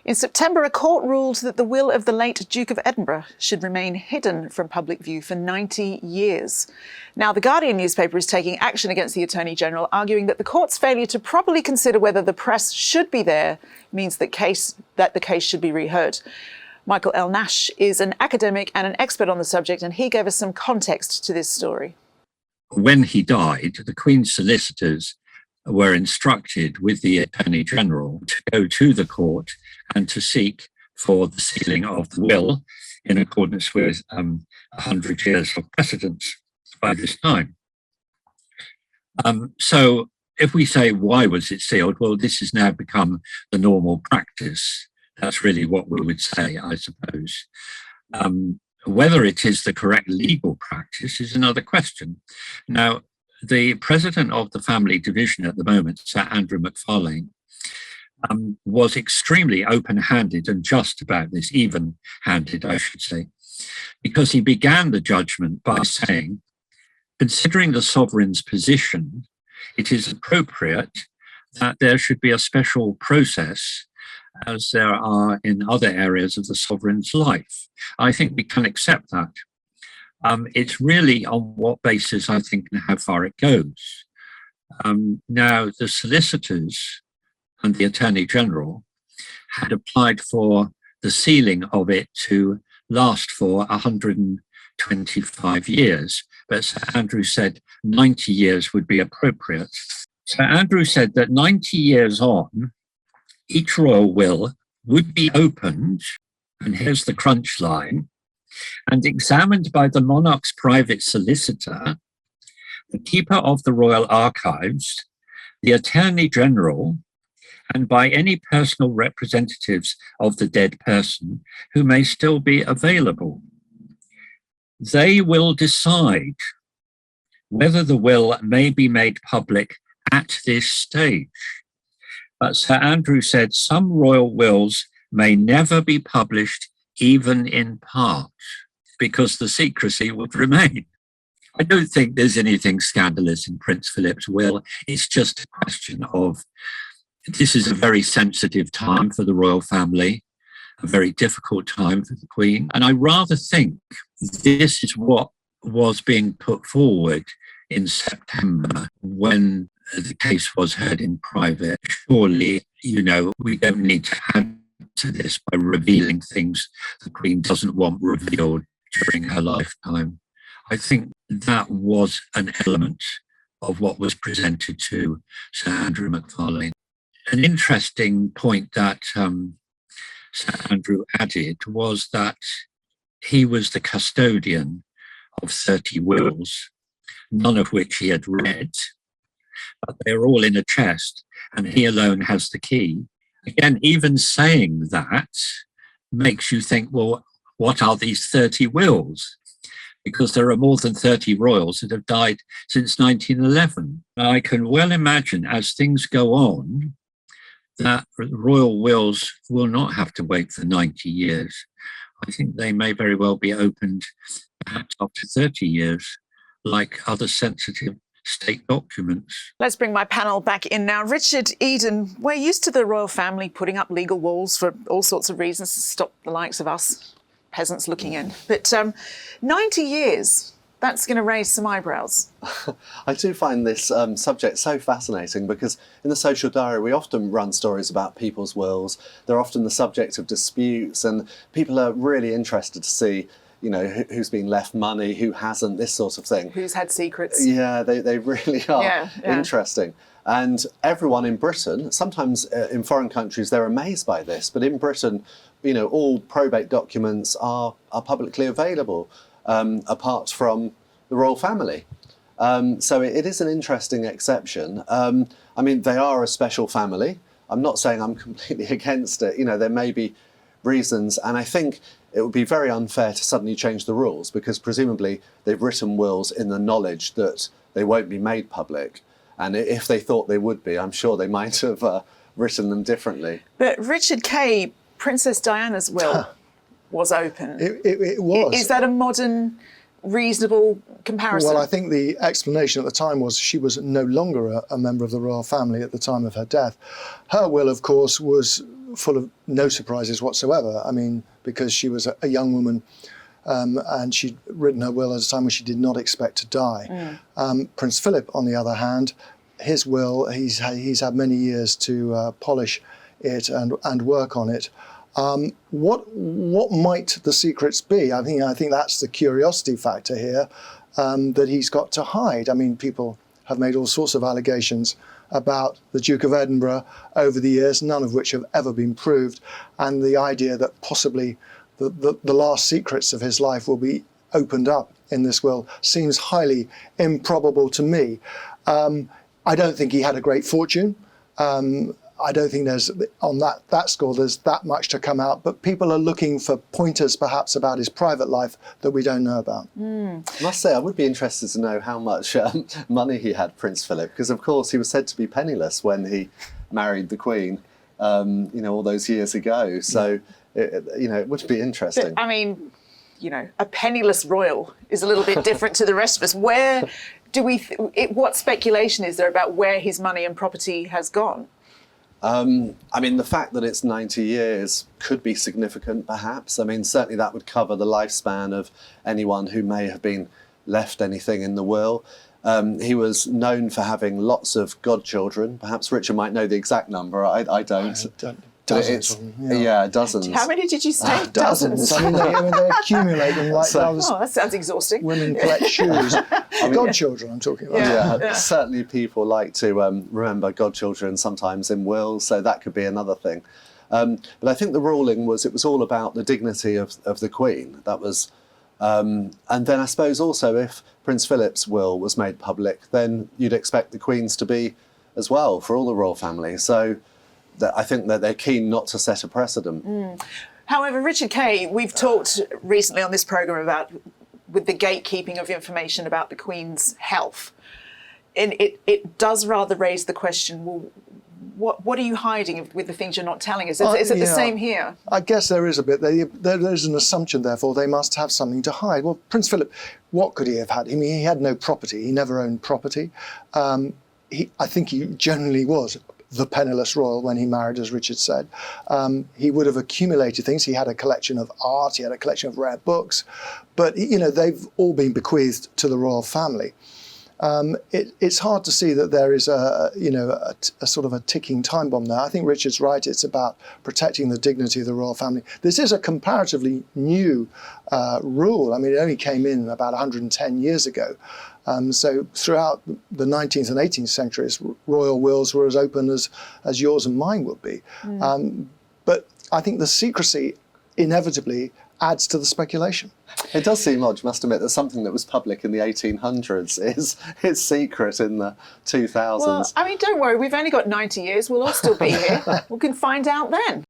In September, a court ruled that the will of the late Duke of Edinburgh should remain hidden from public view for 90 years. Now, the Guardian newspaper is taking action against the Attorney General, arguing that the court's failure to properly consider whether the press should be there means that the case should be reheard. Michael L. Nash is an academic and an expert on the subject, and he gave us some context to this story. When he died, the Queen's solicitors were instructed with the Attorney General to go to the court and to seek for the sealing of the will in accordance with 100 years of precedence by this time. So if we say, why was it sealed? Well, this has now become the normal practice. That's really what we would say, I suppose. Whether it is the correct legal practice is another question. Now, the president of the family division at the moment, Sir Andrew McFarlane, was extremely open-handed and just about this, even-handed, I should say, because he began the judgment by saying, considering the sovereign's position, it is appropriate that there should be a special process as there are in other areas of the sovereign's life. I think we can accept that. It's really on what basis, I think, and how far it goes. Now, the solicitors and the Attorney General had applied for the sealing of it to last for 125 years, but Sir Andrew said 90 years would be appropriate. Sir Andrew said that 90 years on, each royal will would be opened, and here's the crunch line, and examined by the monarch's private solicitor, the keeper of the royal archives, the Attorney General, and by any personal representatives of the dead person who may still be available. They will decide whether the will may be made public at this stage. But Sir Andrew said some royal wills may never be published, even in part, because the secrecy would remain. I don't think there's anything scandalous in Prince Philip's will. It's just a question of, this is a very sensitive time for the royal family, a very difficult time for the Queen. And I rather think this is what was being put forward in September when the case was heard in private. Surely, we don't need to add to this by revealing things the Queen doesn't want revealed during her lifetime. I think that was an element of what was presented to Sir Andrew McFarlane. An interesting point that Sir Andrew added was that he was the custodian of 30 wills, none of which he had read, but they're all in a chest, and he alone has the key. Again, even saying that makes you think, well, what are these 30 wills? Because there are more than 30 royals that have died since 1911. I can well imagine, as things go on, that royal wills will not have to wait for 90 years. I think they may very well be opened perhaps up to 30 years, like other sensitive state documents. Let's bring my panel back in now. Richard Eden, we're used to the royal family putting up legal walls for all sorts of reasons to stop the likes of us peasants looking in. But 90 years, that's going to raise some eyebrows. I do find this subject so fascinating because in the Social Diary we often run stories about people's wills. They're often the subject of disputes, and people are really interested to see who's been left money, who hasn't, this sort of thing. Who's had secrets. Yeah, they really are interesting. And everyone in Britain, sometimes in foreign countries, they're amazed by this, but in Britain, all probate documents are publicly available, apart from the royal family. So it is an interesting exception. I mean, they are a special family. I'm not saying I'm completely against it. There may be reasons, and I think it would be very unfair to suddenly change the rules because presumably they've written wills in the knowledge that they won't be made public. And if they thought they would be, I'm sure they might have written them differently. But Richard Kay, Princess Diana's will was open. It was. Is that a modern, reasonable comparison? Well, I think the explanation at the time was she was no longer a member of the royal family at the time of her death. Her will, of course, was full of no surprises whatsoever. I mean, because she was a young woman, and she'd written her will at a time when she did not expect to die. Prince Philip, on the other hand, his will, he's had many years to polish it and work on it. What might the secrets be? I think that's the curiosity factor here, that he's got to hide. I mean, people have made all sorts of allegations about the Duke of Edinburgh over the years, none of which have ever been proved, and the idea that possibly the last secrets of his life will be opened up in this will seems highly improbable to me. I don't think he had a great fortune. I don't think there's, on that score, there's that much to come out, but people are looking for pointers perhaps about his private life that we don't know about. I must say, I would be interested to know how much money he had, Prince Philip, because of course he was said to be penniless when he married the Queen, all those years ago. So, it would be interesting. But, I mean, a penniless royal is a little bit different to the rest of us. Where do what speculation is there about where his money and property has gone? I mean, the fact that it's 90 years could be significant, perhaps. I mean, certainly that would cover the lifespan of anyone who may have been left anything in the will. He was known for having lots of godchildren. Perhaps Richard might know the exact number. I don't. Dozens. Dozens. How many did you say? Dozens. I mean, they accumulate them like that sounds exhausting. Women collect shoes. Godchildren, I'm talking about. Certainly people like to remember godchildren sometimes in wills, so that could be another thing. But I think the ruling was, it was all about the dignity of the Queen. That was, and then I suppose also if Prince Philip's will was made public, then you'd expect the Queen's to be as well for all the royal family. So I think that they're keen not to set a precedent. However, Richard Kay, we've talked recently on this programme about with the gatekeeping of information about the Queen's health. And it does rather raise the question, well, what are you hiding with the things you're not telling us? Is it the same here? I guess there is a bit. There's an assumption, therefore, they must have something to hide. Well, Prince Philip, what could he have had? I mean, he had no property. He never owned property. I think he generally was the penniless royal when he married, as Richard said. He would have accumulated things. He had a collection of art, he had a collection of rare books, but they've all been bequeathed to the royal family. It's hard to see that there is a sort of a ticking time bomb there. I think Richard's right. It's about protecting the dignity of the royal family. This is a comparatively new rule. I mean, it only came in about 110 years ago. So throughout the 19th and 18th centuries, royal wills were as open as yours and mine would be. But I think the secrecy inevitably adds to the speculation. It does seem odd, you must admit, that something that was public in the 1800s is secret in the 2000s. Well, I mean, don't worry, we've only got 90 years. We'll all still be here. We can find out then.